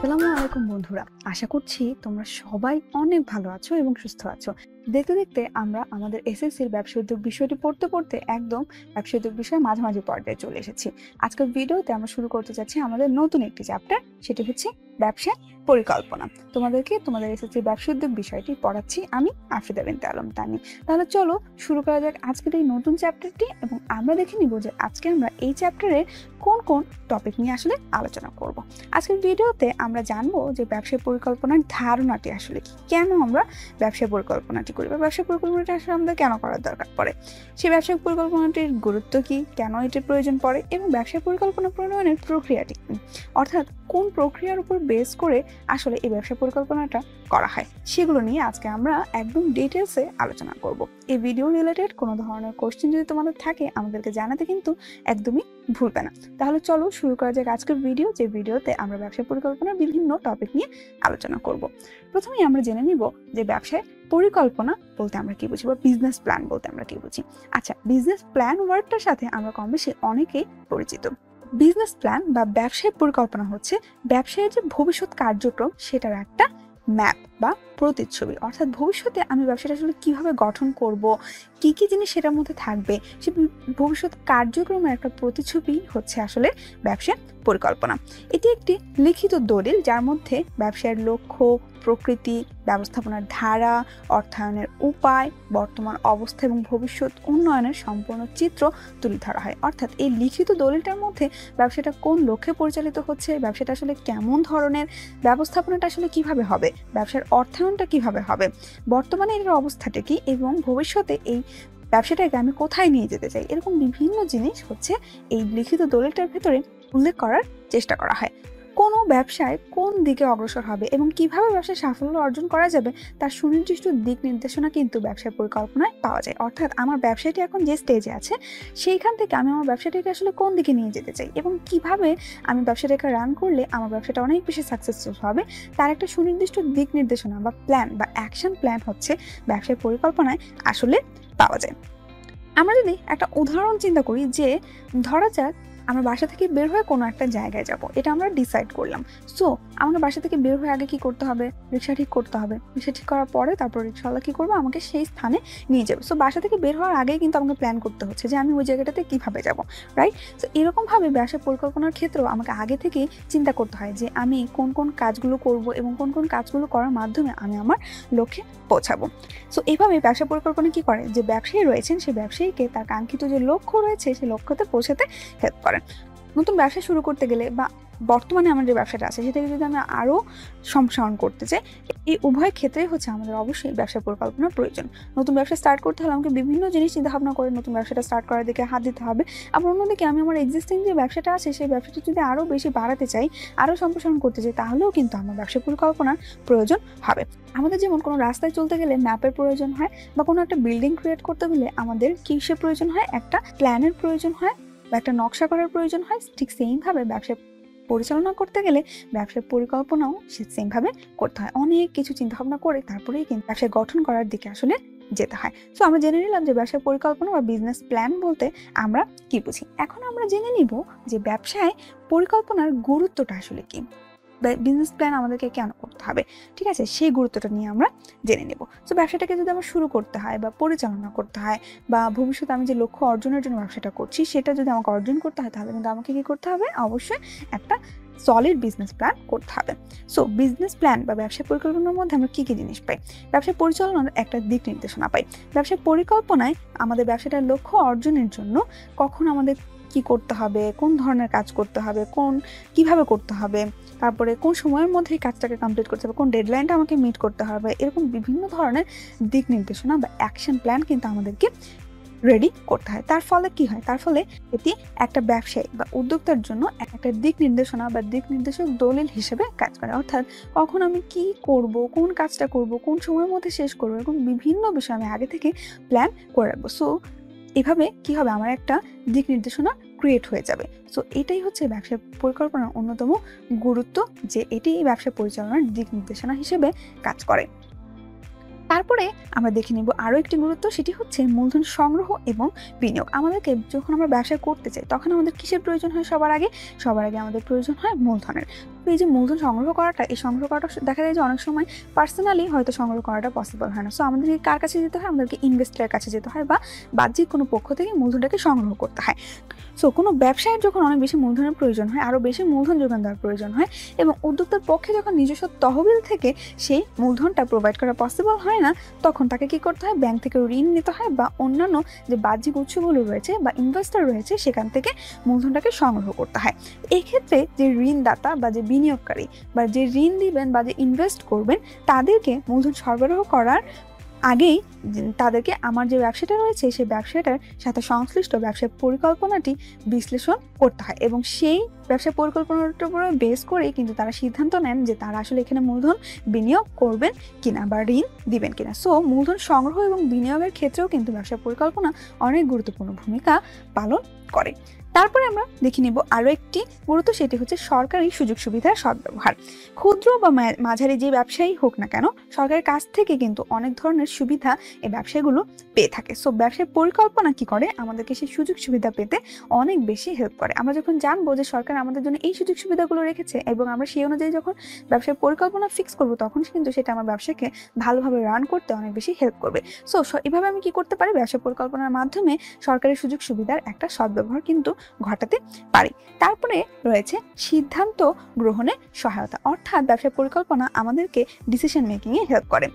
আসসালামু আলাইকুম বন্ধুরা, আশা করছি তোমরা সবাই অনেক ভালো আছো এবং সুস্থ আছো। দেখতে দেখতে আমরা আমাদের এসএসসির ব্যবসা উদ্যোগ বিষয়টি পড়তে পড়তে একদম ব্যবসা উদ্যোগ বিষয়ে মাঝামাঝি পর্যায়ে চলে এসেছি। আজকের ভিডিওতে আমরা শুরু করতে যাচ্ছি আমাদের নতুন একটি চ্যাপ্টার, সেটি হচ্ছে ব্যবসা পরিকল্পনা। তোমাদেরকে তোমাদের এসএসসির ব্যবসা উদ্যোগ বিষয়টি পড়াচ্ছি আমি, আফরিদা বিনতে আলম তানি। তাহলে চলো শুরু করা যাক আজকের এই নতুন চ্যাপ্টারটি, এবং আমরা দেখে নিব যে আজকে আমরা এই চ্যাপ্টারে কোন কোন টপিক নিয়ে আসলে আলোচনা করব। আজকের ভিডিওতে আমরা জানবো যে ব্যবসায় পরিকল্পনার ধারণাটি আসলে কি, কেন আমরা ব্যবসায় পরিকল্পনাটি করি বা ব্যবসায় পরিকল্পনাটি আসলে আমাদের কেন করার দরকার পড়ে, সেই ব্যবসায়িক পরিকল্পনাটির গুরুত্ব কি, কেন এটির প্রয়োজন পড়ে, এবং ব্যবসায় পরিকল্পনা প্রণয়নের প্রক্রিয়াটি কি, অর্থাৎ কোন প্রক্রিয়ার উপর বেস করে আসলে এই ব্যবসা পরিকল্পনাটা করা হয়, সেগুলো নিয়ে আজকে আমরা একদম ডিটেলসে আলোচনা করব। এই ভিডিও রিলেটেড কোনো ধরনের কোশ্চেন যদি তোমাদের থাকে আমাদেরকে জানাতে কিন্তু একদমই ভুলবে না। তাহলে চলো শুরু করা যাক আজকের ভিডিও, যে ভিডিওতে আমরা ব্যবসা পরিকল্পনার বিভিন্ন টপিক নিয়ে আলোচনা করব। প্রথমেই আমরা জেনে নিব যে ব্যবসায় পরিকল্পনা বলতে আমরা কি বুঝি, বা বিজনেস প্ল্যান বলতে আমরা কি বুঝি। আচ্ছা, বিজনেস প্ল্যান ওয়ার্ডটার সাথে আমরা কম বেশি অনেকেই পরিচিত। বিজনেস প্ল্যান বা ব্যবসায় পরিকল্পনা হচ্ছে ব্যবসায়ের যে ভবিষ্যৎ কার্যক্রম সেটার একটা ম্যাপ বা প্রতিচ্ছবি, অর্থাৎ ভবিষ্যতে আমি ব্যবসাটা আসলে কিভাবে গঠন করব, কি কি জিনিস সেটার মধ্যে থাকবে, সে ভবিষ্যৎ কার্যক্রমের একটা প্রতিচ্ছবি হচ্ছে আসলে ব্যবসার পরিকল্পনা। এটি একটি লিখিত দলিল যার মধ্যে ব্যবসার লক্ষ্য, প্রকৃতি, ব্যবস্থাপনার ধারা, অর্থায়নের উপায়, বর্তমান অবস্থা এবং ভবিষ্যৎ উন্নয়নের সম্পূর্ণ চিত্র তুলে ধরা হয়। অর্থাৎ এই লিখিত দলিলটার মধ্যে ব্যবসাটা কোন লক্ষ্যে পরিচালিত হচ্ছে, ব্যবসাটা আসলে কেমন ধরনের, ব্যবস্থাপনাটা আসলে কিভাবে হবে, ব্যবসার অর্থায়নটা কিভাবে হবে, বর্তমানে এর অবস্থাটা কি, এবং ভবিষ্যতে এই ব্যবসাটাকে আমি কোথায় নিয়ে যেতে চাই, এরকম বিভিন্ন জিনিস হচ্ছে এই লিখিত দলিলটার ভেতরে উল্লেখ করার চেষ্টা করা হয়। কোনো ব্যবসায় কোন দিকে অগ্রসর হবে এবং কিভাবে ব্যবসায় সাফল্য অর্জন করা যাবে তার সুনির্দিষ্ট দিক নির্দেশনা কিন্তু ব্যবসায় পরিকল্পনায় পাওয়া যায়। অর্থাৎ আমার ব্যবসাটি এখন যে স্টেজে আছে সেইখান থেকে আমি আমার ব্যবসাটাকে আসলে কোন দিকে নিয়ে যেতে চাই এবং কিভাবে আমি ব্যবসাটাকে রান করলে আমার ব্যবসাটা অনেক বেশি সাকসেসফুল হবে, তার একটা সুনির্দিষ্ট দিক নির্দেশনা বা প্ল্যান বা অ্যাকশন প্ল্যান হচ্ছে ব্যবসায় পরিকল্পনায় আসলে পাওয়া যায়। আমরা যদি একটা উদাহরণ চিন্তা করি, যে ধরা যাক আমরা বাসা থেকে বের হয়ে কোনো একটা জায়গায় যাব, এটা আমরা ডিসাইড করলাম। সো আমাকে বাসা থেকে বের হয়ে আগে কি করতে হবে, রিক্সা ঠিক করতে হবে। রিক্সা ঠিক করার পরে তারপর রিক্সাওয়ালা কি করবে, আমাকে সেই স্থানে নিয়ে যাবে। সো বাসা থেকে বের হওয়ার আগেই কিন্তু আমাকে প্ল্যান করতে হচ্ছে যে আমি ওই জায়গাটাতে কিভাবে যাব, রাইট? সো এরকমভাবে ব্যবসা পরিকল্পনার ক্ষেত্রেও আমাকে আগে থেকে চিন্তা করতে হয় যে আমি কোন কোন কাজগুলো করব এবং কোন কোন কাজগুলো করার মাধ্যমে আমি আমার লক্ষ্যে পৌঁছাবো। সো এইভাবে ব্যবসা পরিকল্পনা কি করে, যে ব্যবসায়ী রয়েছেন সেই ব্যবসায়ীকে তার কাঙ্ক্ষিত যে লক্ষ্য রয়েছে সেই লক্ষ্যতে পৌঁছাতে হেল্প করেন। নতুন ব্যবসা শুরু করতে গেলে বা বর্তমানে আমার যে ব্যবসাটা আছে সেটাকে যদি আমরা আরও সম্প্রসারণ করতে চাই, এই উভয় ক্ষেত্রেই হচ্ছে আমাদের অবশ্যই ব্যবসা পরিকল্পনার প্রয়োজন। নতুন ব্যবসা স্টার্ট করতে হলে আমাকে বিভিন্ন জিনিস চিন্তাভাবনা করে নতুন ব্যবসাটা স্টার্ট করার দিকে হাত দিতে হবে। আবার অন্যদিকে আমি আমার এক্সিস্টিং যে ব্যবসাটা আছে সেই ব্যবসাটা যদি আরও বেশি বাড়াতে চাই, আরও সম্প্রসারণ করতে চাই, তাহলেও কিন্তু আমার ব্যবসা পরিকল্পনার প্রয়োজন হবে। আমাদের যেমন কোনো রাস্তায় চলতে গেলে ম্যাপের প্রয়োজন হয়, বা কোনো একটা বিল্ডিং ক্রিয়েট করতে হলে আমাদের কিসের প্রয়োজন হয়, একটা প্ল্যানের প্রয়োজন হয় বা একটা নকশা করার প্রয়োজন হয়। ঠিক সেইমভাবে ব্যবসা পরিচালনা করতে গেলে ব্যবসার পরিকল্পনাও সেমভাবে করতে হয়। অনেক কিছু চিন্তাভাবনা করে তারপরেই কিন্তু ব্যবসা গঠন করার দিকে আসলে যেতে হয়। সো আমরা জেনে নিলাম যে ব্যবসার পরিকল্পনা বা বিজনেস প্ল্যান বলতে আমরা কি বুঝি। এখন আমরা জেনে নিব যে ব্যবসায় পরিকল্পনার গুরুত্বটা আসলে কি, বিজনেস প্ল্যান আমাদেরকে কেন করতে হবে, ঠিক আছে, সেই গুরুত্বটা নিয়ে আমরা জেনে নেব। সো ব্যবসাটাকে যদি আমার শুরু করতে হয় বা পরিচালনা করতে হয়, বা ভবিষ্যতে আমি যে লক্ষ্য অর্জনের জন্য ব্যবসাটা করছি সেটা যদি আমাকে অর্জন করতে হয়, তাহলে কিন্তু আমাকে কি করতে হবে, অবশ্যই একটা সলিড বিজনেস প্ল্যান করতে হবে। সো বিজনেস প্ল্যান বা ব্যবসা পরিকল্পনার মধ্যে আমরা কী কী জিনিস পাই, ব্যবসা পরিচালনার একটা দিক নির্দেশনা পাই। ব্যবসা পরিকল্পনায় আমাদের ব্যবসাটার লক্ষ্য অর্জনের জন্য কখন আমাদের কি করতে হবে, কোন ধরনের কাজ করতে হবে, কিভাবে করতে হবে, তারপরে কোন সময়ের মধ্যে এই কাজটাকে কমপ্লিট করতে হবে, কোন ডেডলাইনটা আমাকে মিট করতে হবে, এরকম বিভিন্ন ধরনের দিক নির্দেশনা বা অ্যাকশন প্ল্যান কিন্তু আমাদেরকে রেডি করতে হয়। তার ফলে কি হয়, তার ফলে এটি একটা ব্যবসায়ী বা উদ্যোক্তার জন্য একটা দিক নির্দেশনা বা দিক নির্দেশক দলিল হিসেবে কাজ করে। অর্থাৎ কখন আমি কি করব, কোন কাজটা করব, কোন সময়ের মধ্যে শেষ করবো, এরকম বিভিন্ন বিষয় আমি আগে থেকে প্ল্যান করে রাখবো। সো এভাবে কি হবে, আমার একটা দিক নির্দেশনা ক্রিয়েট হয়ে যাবে। সো এটাই হচ্ছে ব্যবসা পরিকল্পনার অন্যতম গুরুত্ব, যে এটি ব্যবসা পরিচালনার দিক নির্দেশনা হিসেবে কাজ করে। তারপরে আমরা দেখে নিব আরও একটি গুরুত্ব, সেটি হচ্ছে মূলধন সংগ্রহ এবং বিনিয়োগ। আমাদেরকে যখন আমরা ব্যবসা করতে চাই তখন আমাদের কিসের প্রয়োজন হয়, সবার আগে আমাদের প্রয়োজন হয় মূলধনের। তো এই যে মূলধন সংগ্রহ করাটা, এই সংগ্রহ করাটা দেখা যায় যে অনেক সময় পার্সোনালি হয়তো সংগ্রহ করাটা পসিবল হয় না। সো আমাদেরকে কার কাছে যেতে হয়? আমাদেরকে ইনভেস্টরের কাছে যেতে হয় বা বাহ্যিক কোনো পক্ষ থেকে মূলধনটাকে সংগ্রহ করতে হয়। সো কোনো ব্যবসায়ের যখন অনেক বেশি মূলধনের প্রয়োজন হয়, আরও বেশি মূলধন যোগান দেওয়ার প্রয়োজন হয় এবং উদ্যোক্তার পক্ষে যখন নিজস্ব তহবিল থেকে সেই মূলধনটা প্রোভাইড করা পসিবল হয় না, তখন তাকে কি করতে হয়? ব্যাংক থেকে ঋণ নিতে হয় বা অন্যান্য যে বাহ্যিক উৎসগুলো রয়েছে বা ইনভেস্টর রয়েছে সেখান থেকে মূলধনটাকে সংগ্রহ করতে হয়। এক্ষেত্রে যে ঋণদাতা বা যে বিনিয়োগকারী বা যে ঋণ দিবেন বা যে ইনভেস্ট করবেন তাদেরকে মূলধন সরবরাহ করার আগেই তাদেরকে আমার যে ব্যবসাটা রয়েছে সেই ব্যবসাটার সাথে সংশ্লিষ্ট ব্যবসার পরিকল্পনাটি বিশ্লেষণ করতে হয় এবং সেই ব্যবসা পরিকল্পনাটার উপর বেস করেই কিন্তু তারা সিদ্ধান্ত নেন যে তারা আসলে এখানে মূলধন বিনিয়োগ করবেন কিনা বা ঋণ দিবেন কিনা। সো মূলধন সংগ্রহ এবং বিনিয়োগের ক্ষেত্রেও কিন্তু ব্যবসা পরিকল্পনা অনেক গুরুত্বপূর্ণ ভূমিকা পালন করে। তারপরে আমরা দেখে নিব আরও একটি গুরুত্ব, সেটি হচ্ছে সরকারি সুযোগ সুবিধার সদ্ব্যবহার। ক্ষুদ্র বা মাঝারি যে ব্যবসায়ী হোক না কেন, সরকারের কাছ থেকে কিন্তু অনেক ধরনের সুবিধা এই ব্যবসায়গুলো পেয়ে থাকে। সো ব্যবসায় পরিকল্পনা কি করে? আমাদেরকে সেই সুযোগ সুবিধা পেতে অনেক বেশি হেল্প করে। আমরা যখন জানবো যে সরকার আমাদের জন্য এই সুযোগ সুবিধাগুলো রেখেছে এবং আমরা সেই অনুযায়ী যখন ব্যবসায় পরিকল্পনা ফিক্স করব, তখন কিন্তু সেটা আমার ব্যবসাকে ভালোভাবে রান করতে অনেক বেশি হেল্প করবে। সো এভাবে আমি কি করতে পারি? ব্যবসা পরিকল্পনার মাধ্যমে সরকারি সুযোগ সুবিধার একটা সদ্ব্যবহার কিন্তু ঘটাতে পারি। তারপরে রয়েছে সিদ্ধান্ত গ্রহণে সহায়তা, অর্থাৎ ব্যবসা পরিকল্পনা আমাদেরকে ডিসিশন মেকিংয়ে হেল্প করে।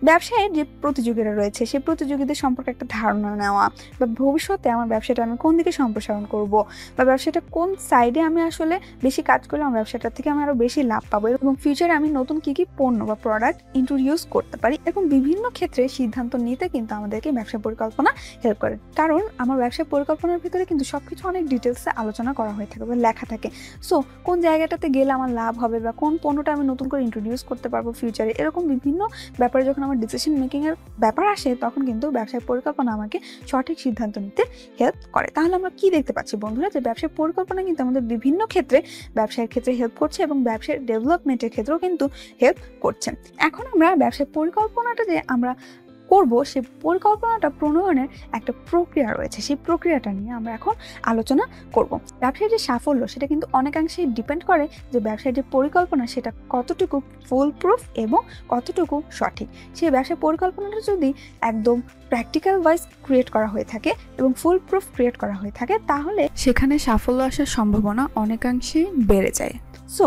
ব্যবসায়ের যে প্রতিযোগীরা রয়েছে সেই প্রতিযোগীদের সম্পর্কে একটা ধারণা নেওয়া বা ভবিষ্যতে আমার ব্যবসাটা আমি কোন দিকে সম্প্রসারণ করব বা ব্যবসাটা কোন সাইডে আমি আসলে বেশি কাজ করলে আমার ব্যবসাটার থেকে আমি আরও বেশি লাভ পাবো এবং ফিউচারে আমি নতুন কী কী পণ্য বা প্রোডাক্ট ইন্ট্রোডিউস করতে পারি, এবং বিভিন্ন ক্ষেত্রে সিদ্ধান্ত নিতে কিন্তু আমাদেরকে ব্যবসা পরিকল্পনা হেল্প করে। কারণ আমার ব্যবসা পরিকল্পনার ভিতরে কিন্তু সবকিছু অনেক ডিটেলসে আলোচনা করা হয়ে থাকে বা লেখা থাকে। সো কোন জায়গাটাতে গেলে আমার লাভ হবে বা কোন পণ্যটা আমি নতুন করে ইন্ট্রোডিউস করতে পারবো ফিউচারে, এরকম বিভিন্ন ব্যাপারে যখন আমার ডিসিশন মেকিংয়ের ব্যাপার আসে তখন কিন্তু ব্যবসায় পরিকল্পনা আমাকে সঠিক সিদ্ধান্ত নিতে হেল্প করে। তাহলে আমরা কি দেখতে পাচ্ছি বন্ধুরা, যে ব্যবসায় পরিকল্পনা কিন্তু আমাদের বিভিন্ন ক্ষেত্রে ব্যবসায়ের ক্ষেত্রে হেল্প করছে এবং ব্যবসার ডেভেলপমেন্টের ক্ষেত্রেও কিন্তু হেল্প করছে। এখন আমরা ব্যবসায় পরিকল্পনাটা যে আমরা করব, সেই পরিকল্পনাটা প্রণয়নের একটা প্রক্রিয়া রয়েছে, সেই প্রক্রিয়াটা নিয়ে আমরা এখন আলোচনা করব। ব্যবসায়ের যে সাফল্য সেটা কিন্তু অনেকাংশেই ডিপেন্ড করে যে ব্যবসায়ের যে পরিকল্পনা সেটা কতটুকু ফুল প্রুফ এবং কতটুকু সঠিক। সেই ব্যবসায় পরিকল্পনাটা যদি একদম প্র্যাকটিক্যাল ওয়াইজ ক্রিয়েট করা হয়ে থাকে এবং ফুল প্রুফ ক্রিয়েট করা হয়ে থাকে, তাহলে সেখানে সাফল্য আসার সম্ভাবনা অনেকাংশেই বেড়ে যায়। সো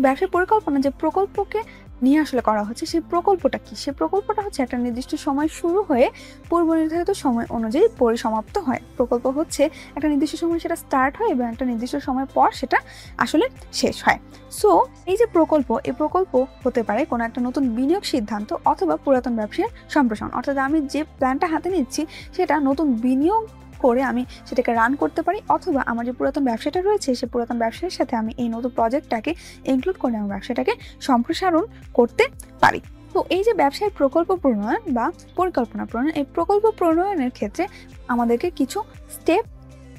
ব্যবসায় পরিকল্পনা যে প্রকল্পকে নিয়ে আসলে করা হচ্ছে, সেই প্রকল্পটা কি? সেই প্রকল্পটা হচ্ছে একটা নির্দিষ্ট সময় শুরু হয়ে পূর্ব নির্ধারিত সময় অনুযায়ী পরিসমাপ্ত হয়। প্রকল্প হচ্ছে একটা নির্দিষ্ট সময় সেটা স্টার্ট হয় এবং একটা নির্দিষ্ট সময় পর সেটা আসলে শেষ হয়। সো এই যে প্রকল্প, এই প্রকল্প হতে পারে কোনো একটা নতুন বিনিয়োগ সিদ্ধান্ত অথবা পুরাতন ব্যবসার সম্প্রসারণ, অর্থাৎ আমি যে প্ল্যানটা হাতে নিচ্ছি সেটা নতুন বিনিয়োগ করে আমি সেটাকে রান করতে পারি, অথবা আমার যে পুরাতন ব্যবসাটা রয়েছে সেই পুরাতন ব্যবসার সাথে আমি এই নতুন প্রজেক্টটাকে ইনক্লুড করে আমার ব্যবসাটাকে সম্প্রসারণ করতে পারি। তো এই যে ব্যবসায় প্রকল্প প্রণয়ন বা পরিকল্পনা প্রণয়ন, এই প্রকল্প প্রণয়নের ক্ষেত্রে আমাদেরকে কিছু স্টেপ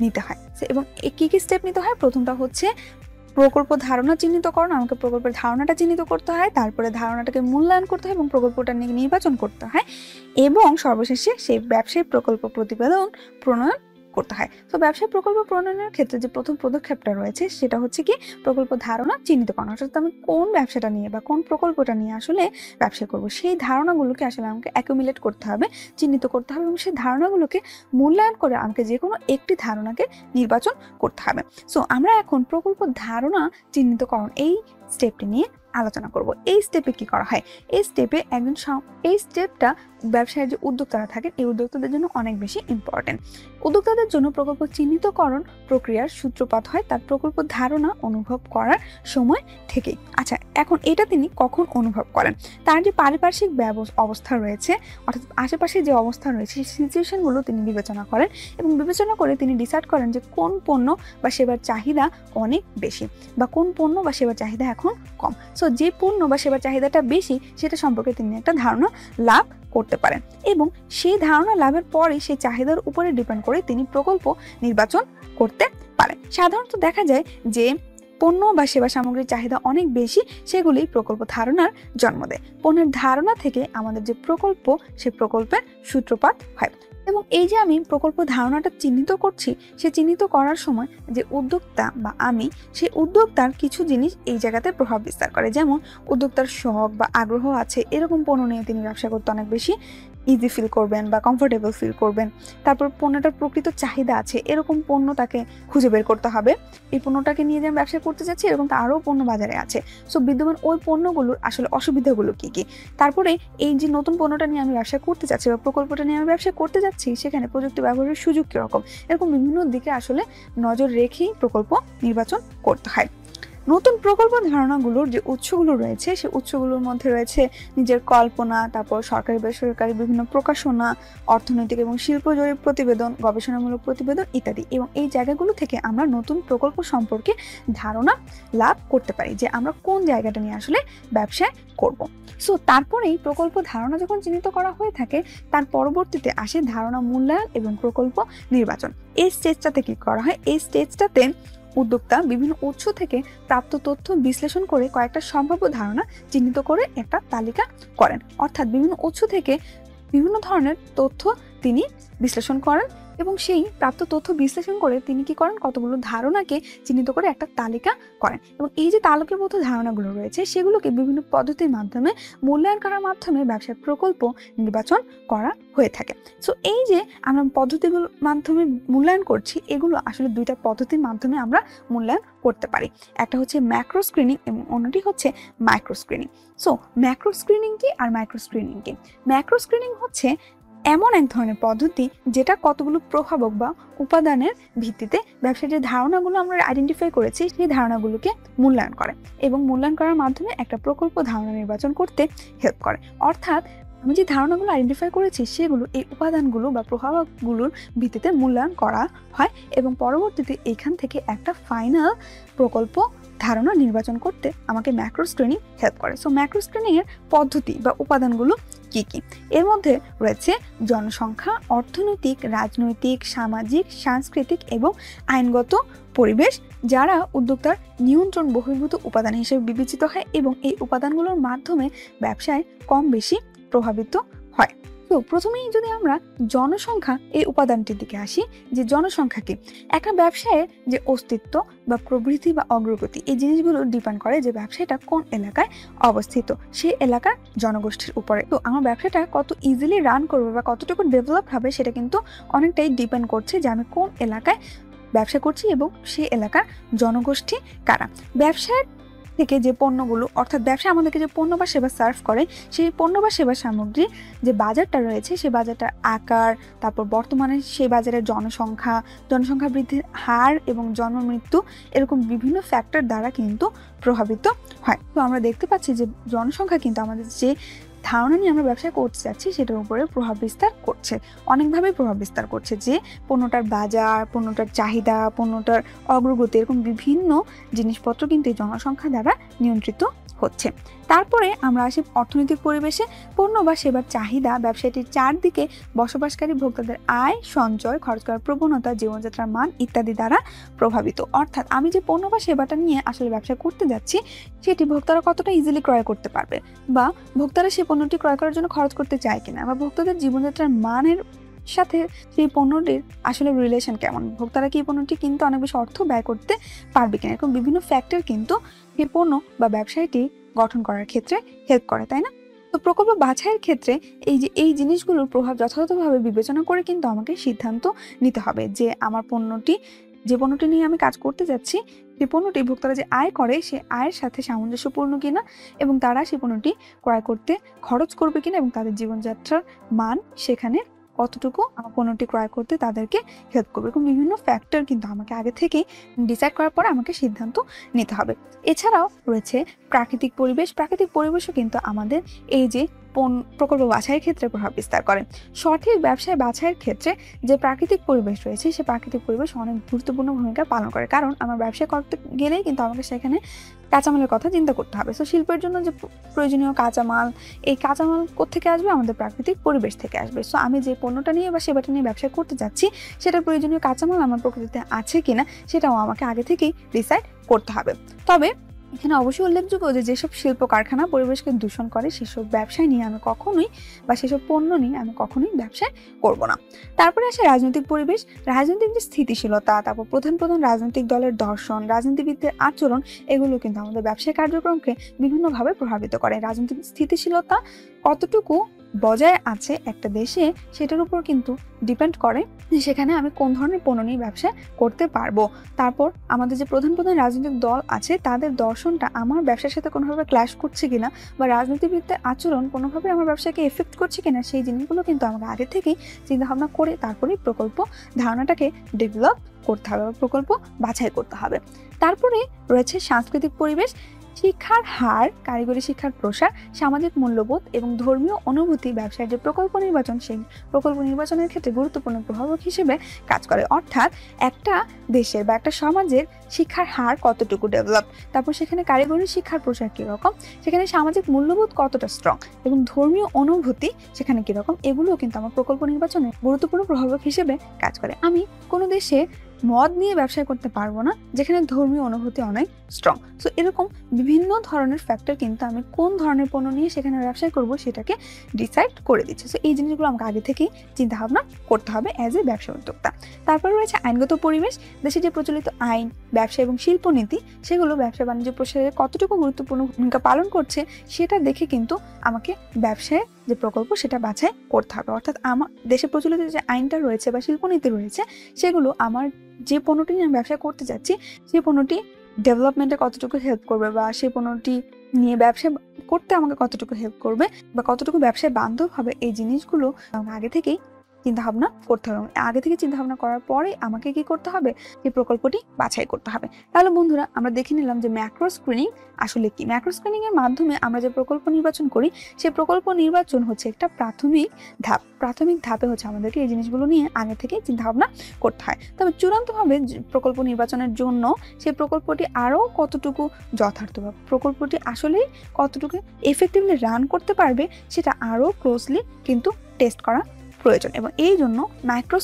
নিতে হয়। এবং কী কী স্টেপ নিতে হয়? প্রথমটা হচ্ছে প্রকল্প ধারণা চিহ্নিতকরণ। আমাকে প্রকল্পের ধারণাটা চিহ্নিত করতে হয়, তারপরে ধারণাটাকে মূল্যায়ন করতে হয় এবং প্রকল্পটা নির্বাচন করতে হয়, এবং সর্বশেষে সেই ব্যবসায়িক প্রকল্প প্রতিবেদন প্রণয়ন করতে হয়। তো ব্যবসায়িক প্রকল্প প্রণয়নের ক্ষেত্রে যে প্রথম পদক্ষেপটা রয়েছে সেটা হচ্ছে কি প্রকল্প ধারণা চিহ্নিতকরণ, অর্থাৎ আমি কোন ব্যবসাটা নিয়ে বা কোন প্রকল্পটা নিয়ে আসলে ব্যবসা করব সেই ধারণাগুলোকে আসলে আমাকে অ্যাকুমুলেট করতে হবে, চিহ্নিত করতে হবে এবং সেই ধারণাগুলোকে মূল্যায়ন করে আমাকে যে কোনো একটি ধারণাকে নির্বাচন করতে হবে। সো আমরা এখন প্রকল্প ধারণা চিহ্নিতকরণ এই স্টেপটি নিয়ে আলোচনা করব। এই স্টেপে কি করা হয়? এই স্টেপটা ব্যবসায়ের যে উদ্যোক্তারা থাকেন এই উদ্যোক্তাদের জন্য অনেক বেশি ইম্পর্টেন্ট। উদ্যোক্তাদের জন্য প্রকল্প চিহ্নিতকরণ প্রক্রিয়ার সূত্রপাত হয় তার প্রকল্প ধারণা অনুভব করার সময় থেকেই। আচ্ছা, এখন এটা তিনি কখন অনুভব করেন? তার যে পারিপার্শ্বিক অবস্থা রয়েছে, অর্থাৎ আশেপাশে যে অবস্থা রয়েছে সেই সিচুয়েশনগুলো তিনি বিবেচনা করেন এবং বিবেচনা করে তিনি ডিসাইড করেন যে কোন পণ্য বা সেবার চাহিদা অনেক বেশি বা কোন পণ্য বা সেবার চাহিদা এখন কম। সো যে পণ্য বা সেবার চাহিদাটা বেশি সেটা সম্পর্কে তিনি একটা ধারণা লাভ করতে পারেন এবং সেই ধারণা লাভের পরে সেই চাহিদার উপরে ডিপেন্ড করে তিনি প্রকল্প নির্বাচন করতে পারেন। সাধারণত দেখা যায় যে পণ্য বা সেবা সামগ্রীর চাহিদা অনেক বেশি, সেগুলি প্রকল্প ধারণার জন্ম দেয়। পণ্যের ধারণা থেকে আমাদের যে প্রকল্প, সেই প্রকল্পের সূত্রপাত হয়। এবং এই যে আমি প্রকল্প ধারণাটা চিহ্নিত করছি, সে চিহ্নিত করার সময় যে উদ্যোক্তা বা আমি, সেই উদ্যোক্তার কিছু জিনিস এই জায়গাতে প্রভাব বিস্তার করে। যেমন উদ্যোক্তার শখ বা আগ্রহ আছে, এরকম পণ্য নিয়ে তিনি ব্যবসা করতে অনেক বেশি ইজি ফিল করবেন বা কমফোর্টেবল ফিল করবেন। তারপর পণ্যটার প্রকৃত চাহিদা আছে, এরকম পণ্য তাকে খুঁজে বের করতে হবে। এই পণ্যটাকে নিয়ে যে আমি ব্যবসা করতে যাচ্ছি, এরকম তো আরও পণ্য বাজারে আছে। সো বিদ্যমান ওই পণ্যগুলোর আসলে অসুবিধাগুলো কী কী। তারপরে এই যে নতুন পণ্যটা নিয়ে আমি ব্যবসা করতে যাচ্ছি বা প্রকল্পটা নিয়ে আমি ব্যবসা করতে যাচ্ছি, সেখানে প্রযুক্তি ব্যবহারের সুযোগ কীরকম, এরকম বিভিন্ন দিকে আসলে নজর রেখেই প্রকল্প নির্বাচন করতে হয়। নতুন প্রকল্প ধারণাগুলোর যে উৎসগুলো রয়েছে, সেই উৎসগুলোর মধ্যে রয়েছে নিজের কল্পনা, তারপর সরকারি বেসরকারি বিভিন্ন প্রকাশনা, অর্থনৈতিক এবং শিল্প জরিপ প্রতিবেদন, গবেষণামূলক প্রতিবেদন ইত্যাদি। এবং এই জায়গাগুলো থেকে আমরা নতুন প্রকল্প সম্পর্কে ধারণা লাভ করতে পারি যে আমরা কোন জায়গাটা নিয়ে আসলে ব্যবসা করব। সো তারপরেই প্রকল্প ধারণা যখন চিহ্নিত করা হয়ে থাকে, তার পরবর্তীতে আসে ধারণা মূল্যায়ন এবং প্রকল্প নির্বাচন। এই স্টেজটাতে কি করা হয়? এই স্টেজটাতে উদ্যোক্তা বিভিন্ন উৎস থেকে প্রাপ্ত তথ্য বিশ্লেষণ করে কয়েকটা সম্ভাব্য ধারণা চিহ্নিত করে একটা তালিকা করেন। অর্থাৎ বিভিন্ন উৎস থেকে বিভিন্ন ধরনের তথ্য তিনি বিশ্লেষণ করেন এবং সেই প্রাপ্ত তথ্য বিশ্লেষণ করে তিনি কি করেন, কতগুলো ধারণাকে চিহ্নিত করে একটা তালিকা করেন। এবং এই যে তালিকাবদ্ধ ধারণাগুলো রয়েছে, সেগুলোকে বিভিন্ন পদ্ধতির মাধ্যমে মূল্যায়ন করার মাধ্যমে ব্যবসার প্রকল্প নির্বাচন করা হয়ে থাকে। সো এই যে আমরা পদ্ধতিগুলোর মাধ্যমে মূল্যায়ন করছি, এগুলো আসলে দুইটা পদ্ধতির মাধ্যমে আমরা মূল্যায়ন করতে পারি। একটা হচ্ছে ম্যাক্রো স্ক্রিনিং এবং অন্যটি হচ্ছে micro screening. So macro screening কি আর মাইক্রো স্ক্রিনিং কি? ম্যাক্রো স্ক্রিনিং হচ্ছে এমন এক ধরনের পদ্ধতি যেটা কতগুলো প্রভাবক বা উপাদানের ভিত্তিতে ব্যবসার যে ধারণাগুলো আমরা আইডেন্টিফাই করেছি, সেই ধারণাগুলোকে মূল্যায়ন করে এবং মূল্যায়ন করার মাধ্যমে একটা প্রকল্প ধারণা নির্বাচন করতে হেল্প করে। অর্থাৎ আমি যে ধারণাগুলো আইডেন্টিফাই করেছি, সেগুলো এই উপাদানগুলো বা প্রভাবকগুলোর ভিত্তিতে মূল্যায়ন করা হয় এবং পরবর্তীতে এখান থেকে একটা ফাইনাল প্রকল্প ধারণা নির্বাচন করতে আমাকে ম্যাক্রো স্ক্রিনিং হেল্প করে। সো ম্যাক্রো স্ক্রিনিংয়ের পদ্ধতি বা উপাদানগুলো কি কি? এর মধ্যে রয়েছে জনসংখ্যা, অর্থনৈতিক, রাজনৈতিক, সামাজিক, সাংস্কৃতিক এবং আইনগত পরিবেশ, যারা উদ্যোক্তার নিয়ন্ত্রণ বহির্ভূত উপাদান হিসেবে বিবেচিত হয় এবং এই উপাদানগুলোর মাধ্যমে ব্যবসায় কম বেশি প্রভাবিত হয়। তো প্রথমেই যদি আমরা জনসংখ্যা এই উপাদানটির দিকে আসি, যে জনসংখ্যা কি? একটা ব্যবসায়ের যে অস্তিত্ব বা প্রবৃদ্ধি বা অগ্রগতি, এই জিনিসগুলো ডিপেন্ড করে যে ব্যবসাটা কোন এলাকায় অবস্থিত, সেই এলাকার জনগোষ্ঠীর উপরে। তো আমার ব্যবসাটা কত ইজিলি রান করবে বা কতটুকু ডেভেলপ হবে, সেটা কিন্তু অনেকটাই ডিপেন্ড করছে যে আমি কোন এলাকায় ব্যবসা করছি এবং সেই এলাকার জনগোষ্ঠী কারা। ব্যবসার থেকে যে পণ্যগুলো, অর্থাৎ ব্যবসা আমাদেরকে যে পণ্য বা সেবা সার্ভ করে, সেই পণ্য বা সেবা সামগ্রী যে বাজারটা রয়েছে, সেই বাজারটার আকার, তারপর বর্তমানে সেই বাজারের জনসংখ্যা বৃদ্ধির হার এবং জন্ম মৃত্যু, এরকম বিভিন্ন ফ্যাক্টর দ্বারা কিন্তু প্রভাবিত হয়। তো আমরা দেখতে পাচ্ছি যে জনসংখ্যা কিন্তু আমাদের যে ধারণা নিয়ে আমরা ব্যবসা করতে যাচ্ছি, সেটার উপরে প্রভাব বিস্তার করছে, অনেকভাবেই প্রভাব বিস্তার করছে। যে পণ্যটার বাজার, পণ্যটার চাহিদা, পণ্যটার অগ্রগতি, এরকম বিভিন্ন জিনিসপত্র কিন্তু এই জনসংখ্যা দ্বারা নিয়ন্ত্রিত হচ্ছে। তারপরে আমরা আসি অর্থনৈতিক পরিবেশে। পণ্য বা সেবার চাহিদা ব্যবসায়টির চারদিকে বসবাসকারী ভোক্তাদের আয়, সঞ্চয়, খরচ করার প্রবণতা, জীবনযাত্রার মান ইত্যাদি দ্বারা প্রভাবিত। অর্থাৎ আমি যে পণ্য বা সেবাটা নিয়ে আসলে ব্যবসা করতে যাচ্ছি, সেটি ভোক্তারা কতটা ইজিলি ক্রয় করতে পারবে, বা ভোক্তারা সেই পণ্যটি ক্রয় করার জন্য খরচ করতে চায় কিনা, বা ভোক্তাদের জীবনযাত্রার মানের সাথে সেই পণ্যটির আসলে রিলেশন কেমন, ভোক্তারা কি পণ্যটি কিনতে অনেক বেশি অর্থ ব্যয় করতে পারবে কিনা, এরকম বিভিন্ন ফ্যাক্টর কিন্তু এই পণ্য বা ব্যবসায়টি গঠন করার ক্ষেত্রে হেল্প করে, তাই না? তো প্রকল্প বাছাইয়ের ক্ষেত্রে এই জিনিসগুলোর প্রভাব যথাযথভাবে বিবেচনা করে কিন্তু আমাকে সিদ্ধান্ত নিতে হবে যে আমার যে পণ্যটি নিয়ে আমি কাজ করতে যাচ্ছি, যে পণ্যটি ভোক্তারা যে আয় করে, সে আয়ের সাথে সামঞ্জস্যপূর্ণ কিনা এবং তারা সেই পণ্যটি ক্রয় করতে খরচ করবে কিনা এবং তাদের জীবনযাত্রার মান সেখানে কতটুকু আমার পণ্যটি ক্রয় করতে তাদেরকে হেল্প করবে। এরকম বিভিন্ন ফ্যাক্টর কিন্তু আমাকে আগে থেকে ডিসাইড করার পরে আমাকে সিদ্ধান্ত নিতে হবে। এছাড়াও রয়েছে প্রাকৃতিক পরিবেশ। প্রাকৃতিক পরিবেশও কিন্তু আমাদের এই যে প্রকল্প বাছাইয়ের ক্ষেত্রে প্রভাব বিস্তার করে। সঠিক ব্যবসায় বাছাইয়ের ক্ষেত্রে যে প্রাকৃতিক পরিবেশ রয়েছে, সে প্রাকৃতিক পরিবেশ অনেক গুরুত্বপূর্ণ ভূমিকা পালন করে। কারণ আমার ব্যবসা করতে গেলেই কিন্তু আমাকে সেখানে কাঁচামালের কথা চিন্তা করতে হবে। সো শিল্পের জন্য যে প্রয়োজনীয় কাঁচামাল, এই কাঁচামাল কোত্থেকে আসবে? আমাদের প্রাকৃতিক পরিবেশ থেকে আসবে। সো আমি যে পণ্যটা নিয়ে বা সেবাটা নিয়ে ব্যবসা করতে যাচ্ছি, সেটার প্রয়োজনীয় কাঁচামাল আমার প্রকৃতিতে আছে কিনা, সেটাও আমাকে আগে থেকেই ডিসাইড করতে হবে। তবে এখানে অবশ্যই উল্লেখযোগ্য যে যেসব শিল্প কারখানা পরিবেশকে দূষণ করে সেসব ব্যবসায় নিয়ে আমি কখনোই বা সেসব পণ্য নিয়ে আমি কখনোই ব্যবসায় করব না। তারপরে আসে রাজনৈতিক পরিবেশ। রাজনৈতিক যে স্থিতিশীলতা, তারপর প্রধান প্রধান রাজনৈতিক দলের দর্শন, রাজনীতিবিদদের আচরণ, এগুলো কিন্তু আমাদের ব্যবসায়িক কার্যক্রমকে বিভিন্নভাবে প্রভাবিত করে। রাজনৈতিক স্থিতিশীলতা কতটুকু বজায় আছে একটা দেশে, সেটার উপর কিন্তু ডিপেন্ড করে যে সেখানে আমি কোন ধরনের পণ্য নিয়ে ব্যবসা করতে পারবো। তারপর আমাদের যে প্রধান প্রধান রাজনৈতিক দল আছে তাদের দর্শনটা আমার ব্যবসার সাথে কোনোভাবে ক্ল্যাশ করছে কিনা, বা রাজনীতিবিদদের আচরণ কোনোভাবে আমার ব্যবসাকে এফেক্ট করছে কিনা, সেই জিনিসগুলো কিন্তু আমাকে আগে থেকেই চিন্তাভাবনা করে তারপরেই প্রকল্প ধারণাটাকে ডেভেলপ করতে হবে বা প্রকল্প বাছাই করতে হবে। তারপরে রয়েছে সাংস্কৃতিক পরিবেশ। শিক্ষার হার, কারিগরি শিক্ষার প্রসার, সামাজিক মূল্যবোধ এবং ধর্মীয় অনুভূতি ব্যবসায়ের যে প্রকল্প নির্বাচন, সেই প্রকল্প নির্বাচনের ক্ষেত্রে গুরুত্বপূর্ণ প্রভাবক হিসেবে কাজ করে। অর্থাৎ একটা দেশের বা একটা সমাজের শিক্ষার হার কতটুকু ডেভেলপ, তারপর সেখানে কারিগরি শিক্ষার প্রসার কীরকম, সেখানে সামাজিক মূল্যবোধ কতটা স্ট্রং এবং ধর্মীয় অনুভূতি সেখানে কীরকম, এগুলোও কিন্তু আমার প্রকল্প নির্বাচনে গুরুত্বপূর্ণ প্রভাবক হিসেবে কাজ করে। আমি কোনো দেশে মদ নিয়ে ব্যবসা করতে পারবো না যেখানে ধর্মীয় অনুভূতি অনেক স্ট্রং। সো এরকম বিভিন্ন ধরনের ফ্যাক্টর কিন্তু আমি কোন ধরনের পণ্য নিয়ে সেখানে ব্যবসা করব সেটাকে ডিসাইড করে দিচ্ছে। সো এই জিনিসগুলো আমাকে আগে থেকেই চিন্তাভাবনা করতে হবে অ্যাজ এ ব্যবসা উদ্যোক্তা। তারপর রয়েছে আইনগত পরিবেশ। দেশে যে প্রচলিত আইন, ব্যবসা এবং শিল্পনীতি, সেগুলো ব্যবসা বাণিজ্য প্রসারে কতটুকু গুরুত্বপূর্ণ ভূমিকা পালন করছে সেটা দেখে কিন্তু আমাকে ব্যবসায় যে প্রকল্প সেটা বাছাই করতে হবে। অর্থাৎ আমার দেশে প্রচলিত যে আইনটা রয়েছে বা শিল্পনীতি রয়েছে, সেগুলো আমার যে পণ্যটি আমি ব্যবসা করতে যাচ্ছি সেই পণ্যটি ডেভেলপমেন্টে কতটুকু হেল্প করবে, বা সেই পণ্যটি নিয়ে ব্যবসা করতে আমাকে কতটুকু হেল্প করবে, বা কতটুকু ব্যবসায় বান্ধব হবে, এই জিনিসগুলো আমাকে আগে থেকেই চিন্তাভাবনা করতে হবে। আগে থেকে চিন্তাভাবনা করার পরে আমাকে কি করতে হবে, এই প্রকল্পটি বাছাই করতে হবে। তাহলে বন্ধুরা, আমরা দেখে নিলাম যে ম্যাক্রো স্ক্রিনিং আসলে কি। ম্যাক্রো স্ক্রিনিং এর মাধ্যমে আমরা যে প্রকল্প নির্বাচন করি, সেই প্রকল্প নির্বাচন হচ্ছে একটা প্রাথমিক ধাপ। প্রাথমিক ধাপে হচ্ছে আমাদেরকে এই জিনিসগুলো নিয়ে আগে থেকে চিন্তাভাবনা করতে হয়। তবে চূড়ান্তভাবে প্রকল্প নির্বাচনের জন্য সেই প্রকল্পটি আরও কতটুকু যথার্থ বা প্রকল্পটি আসলেই কতটুকু এফেক্টিভলি রান করতে পারবে, সেটা আরও ক্লোজলি কিন্তু টেস্ট করা প্রয়োজন। এবং এই জন্য ম্যাক্রো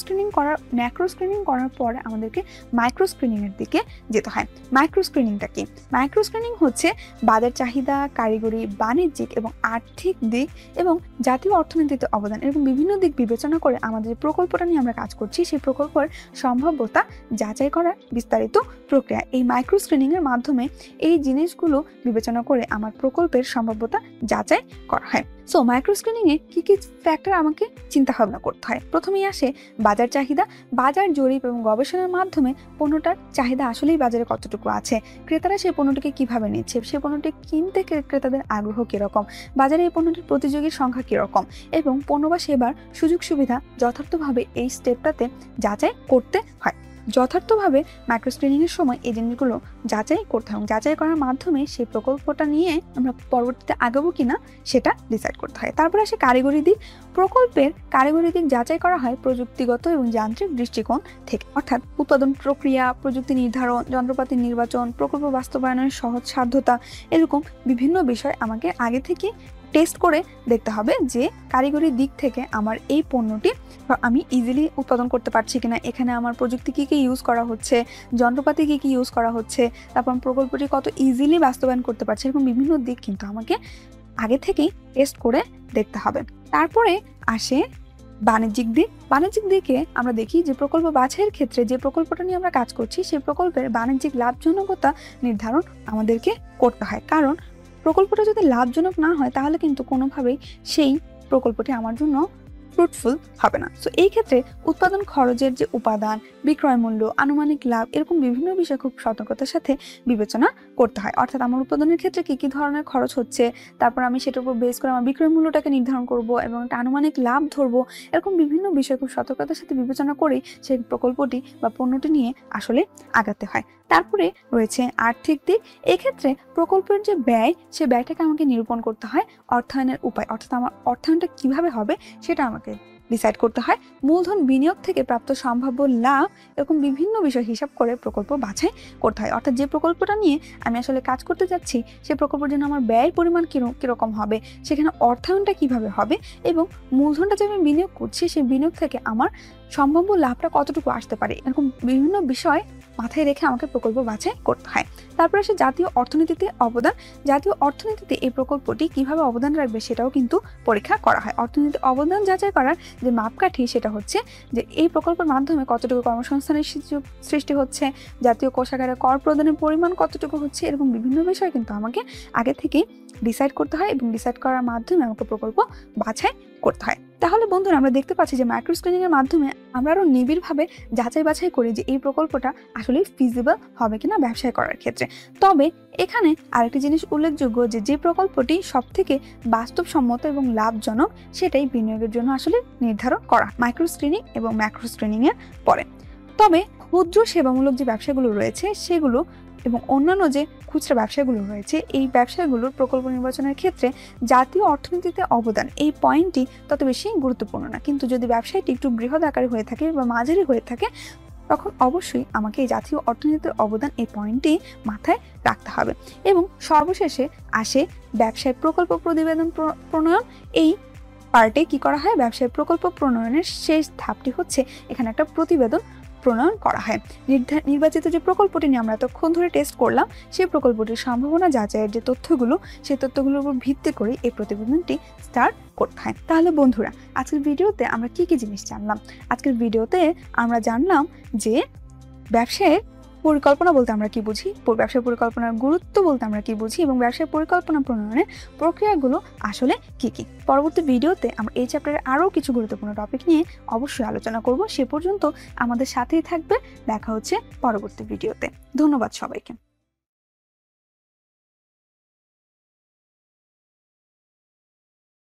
স্ক্রিনিং করার পরে আমাদেরকে মাইক্রো স্ক্রিনিংয়ের দিকে যেতে হয়। মাইক্রো স্ক্রিনিংটা কি? মাইক্রো স্ক্রিনিং হচ্ছে বাজার চাহিদা, কারিগরি, বাণিজ্যিক এবং আর্থিক দিক এবং জাতীয় অর্থনীতিতে অবদান, এরকম বিভিন্ন দিক বিবেচনা করে আমাদের যে প্রকল্পটা নিয়ে আমরা কাজ করছি সেই প্রকল্পের সম্ভাব্যতা যাচাই করার বিস্তারিত প্রক্রিয়া। এই মাইক্রো স্ক্রিনিংয়ের মাধ্যমে এই জিনিসগুলো বিবেচনা করে আমার প্রকল্পের সম্ভাব্যতা যাচাই করা হয়। সো মাইক্রো স্ক্রিনিংয়ে কী কী ফ্যাক্টর আমাকে চিন্তাভাবনা করতে হয়? প্রথমেই আসে বাজার চাহিদা। বাজার জরিপ এবং গবেষণার মাধ্যমে পণ্যটার চাহিদা আসলেই বাজারে কতটুকু আছে, ক্রেতারা সেই পণ্যটিকে কীভাবে নিচ্ছে, সেই পণ্যটি কিনতে ক্রেতাদের আগ্রহ কীরকম, বাজারে এই পণ্যটির প্রতিযোগীর সংখ্যা কীরকম, এবং পণ্য বা সেবার সুযোগ সুবিধা যথার্থভাবে এই স্টেপটাতে যাচাই করতে হয়। যথার্থভাবে মাইক্রো স্ক্রিনিংয়ের সময় এই জিনিসগুলো যাচাই করতে হয় এবং যাচাই করার মাধ্যমে সেই প্রকল্পটা নিয়ে আমরা পরবর্তীতে আগাবো কিনা সেটা ডিসাইড করতে হয়। তারপরে আসে কারিগরি দিক। প্রকল্পের কারিগরি দিক যাচাই করা হয় প্রযুক্তিগত এবং যান্ত্রিক দৃষ্টিকোণ থেকে। অর্থাৎ উৎপাদন প্রক্রিয়া, প্রযুক্তি নির্ধারণ, যন্ত্রপাতি নির্বাচন, প্রকল্প বাস্তবায়নের সহজ সাধ্যতা, এরকম বিভিন্ন বিষয় আমাকে আগে থেকে টেস্ট করে দেখতে হবে যে কারিগরি দিক থেকে আমার এই পণ্যটি আমি ইজিলি উৎপাদন করতে পারছি কিনা, এখানে আমার প্রযুক্তি কী কী ইউজ করা হচ্ছে, যন্ত্রপাতি কী কী ইউজ করা হচ্ছে, তারপর প্রকল্পটি কত ইজিলি বাস্তবায়ন করতে পারছে, এরকম বিভিন্ন দিক কিন্তু আমাকে আগে থেকেই টেস্ট করে দেখতে হবে। তারপরে আসে বাণিজ্যিক দিক। বাণিজ্যিক দিকে আমরা দেখি যে প্রকল্প বাছাইয়ের ক্ষেত্রে যে প্রকল্পটা নিয়ে আমরা কাজ করছি সেই প্রকল্পের বাণিজ্যিক লাভজনকতা নির্ধারণ আমাদেরকে করতে হয়। কারণ প্রকল্পটা যদি লাভজনক না হয় তাহলে কিন্তু কোনোভাবেই সেই প্রকল্পটি আমার জন্য ফ্রুটফুল হবে না। সো এই ক্ষেত্রে উৎপাদন খরচের যে উপাদান, বিক্রয় মূল্য, আনুমানিক লাভ, এরকম বিভিন্ন বিষয় খুব সতর্কতার সাথে বিবেচনা করতে হয়। অর্থাৎ আমার উৎপাদনের ক্ষেত্রে কী কী ধরনের খরচ হচ্ছে, তারপর আমি সেটার উপর বেস করে আমার বিক্রয় মূল্যটাকে নির্ধারণ করব এবং একটা আনুমানিক লাভ ধরবো, এরকম বিভিন্ন বিষয় খুব সতর্কতার সাথে বিবেচনা করেই সেই প্রকল্পটি বা পণ্যটি নিয়ে আসলে আগাতে হয়। তারপরে রয়েছে আর্থিক দিক। এক্ষেত্রে প্রকল্পের যে ব্যয়, সে ব্যয়টাকে আমাকে নিরূপণ করতে হয়। অর্থায়নের উপায়, অর্থাৎ আমার অর্থায়নটা কিভাবে হবে সেটা আমাকে ডিসাইড করতে হয়। মূলধন বিনিয়োগ থেকে প্রাপ্ত সম্ভাব্য লাভ, এরকম বিভিন্ন বিষয় হিসাব করে প্রকল্প বাছাই করতে হয়। অর্থাৎ যে প্রকল্পটা নিয়ে আমি আসলে কাজ করতে যাচ্ছি সেই প্রকল্পের জন্য আমার ব্যয়ের পরিমাণ কীরকম হবে, সেখানে অর্থায়নটা কিভাবে হবে, এবং মূলধনটা যে আমি বিনিয়োগ করছি সেই বিনিয়োগ থেকে আমার সম্ভাব্য লাভটা কতটুকু আসতে পারে, এরকম বিভিন্ন বিষয় মাথায় রেখে আমাকে প্রকল্প বাছাই করতে হয়। তারপরে আসে জাতীয় অর্থনীতিতে অবদান। জাতীয় অর্থনীতিতে এই প্রকল্পটি কিভাবে অবদান রাখবে সেটাও কিন্তু পরীক্ষা করা হয়। অর্থনীতিতে অবদান যাচাই করার যে মাপকাঠি সেটা হচ্ছে যে এই প্রকল্পের মাধ্যমে কতটুকু কর্মসংস্থানের সৃষ্টি হচ্ছে, জাতীয় কোষাগারে কর প্রদানের পরিমাণ কতটুকু হচ্ছে, এরকম বিভিন্ন বিষয় কিন্তু আমাকে আগে থেকেই ডিসাইড করতে হয় এবং ডিসাইড করার মাধ্যমে আমাকে প্রকল্প বাছাই করতে হয়। তাহলে বন্ধুরা আমরা দেখতে পাচ্ছি যে মাইক্রো স্ক্রিনিং এর মাধ্যমে আমরা আরো নিবিড়ভাবে যাচাই বাছাই করি যে এই প্রকল্পটা আসলে ফিজিবল হবে কিনা ব্যবসায় করার ক্ষেত্রে। তবে এখানে আরেকটি জিনিস উল্লেখযোগ্য যে প্রকল্পটি সবথেকে বাস্তবসম্মত এবং লাভজনক সেটাই বিনিয়োগের জন্য আসলে নির্ধারণ করা মাইক্রো স্ক্রিনিং এবং ম্যাক্রো স্ক্রিনিং এর পরে। তবে ক্ষুদ্র সেবামূলক যে ব্যবসাগুলো রয়েছে সেগুলো এবং অন্যান্য যে খুচরা ব্যবসাগুলো রয়েছে এই ব্যবসাগুলোর প্রকল্প নির্বাচনের ক্ষেত্রে জাতীয় অর্থনীতিতে অবদান এই পয়েন্টটি তত বেশি গুরুত্বপূর্ণ না। কিন্তু যদি ব্যবসায়টি একটু বৃহৎ আকারে হয়ে থাকে বা মাঝারি হয়ে থাকে তখন অবশ্যই আমাকে এই জাতীয় অর্থনীতির অবদান এই পয়েন্টটি মাথায় রাখতে হবে। এবং সর্বশেষে আসে ব্যবসায় প্রকল্প প্রতিবেদন প্রণয়ন। এই পার্টে কি করা হয়, ব্যবসায় প্রকল্প প্রণয়নের শেষ ধাপটি হচ্ছে এখানে একটা প্রতিবেদন প্রণয়ন করা হয়। নির্বাচিত যে প্রকল্পটি নিয়ে আমরা এতক্ষণ ধরে টেস্ট করলাম সেই প্রকল্পটির সম্ভাবনা যাচাইয়ের যে তথ্যগুলো সেই তথ্যগুলোর উপর ভিত্তি করে এই প্রতিবেদনটি স্টার্ট করতে হয়। তাহলে বন্ধুরা আজকের ভিডিওতে আমরা কি কি জিনিস জানলাম? আজকের ভিডিওতে আমরা জানলাম যে ব্যবসায়ের পরিকল্পনা বলতে আমরা কি বুঝি, ব্যবসায় পরিকল্পনার গুরুত্ব বলতে আমরা কি বুঝি এবং ব্যবসায় পরিকল্পনা প্রণয়নের প্রক্রিয়াগুলো আসলে কি কি। পরবর্তী ভিডিওতে আমরা এই চ্যাপ্টারে আরও কিছু গুরুত্বপূর্ণ টপিক নিয়ে অবশ্যই আলোচনা করব। সে পর্যন্ত আমাদের সাথেই থাকবে। দেখা হচ্ছে পরবর্তী ভিডিওতে। ধন্যবাদ সবাইকে।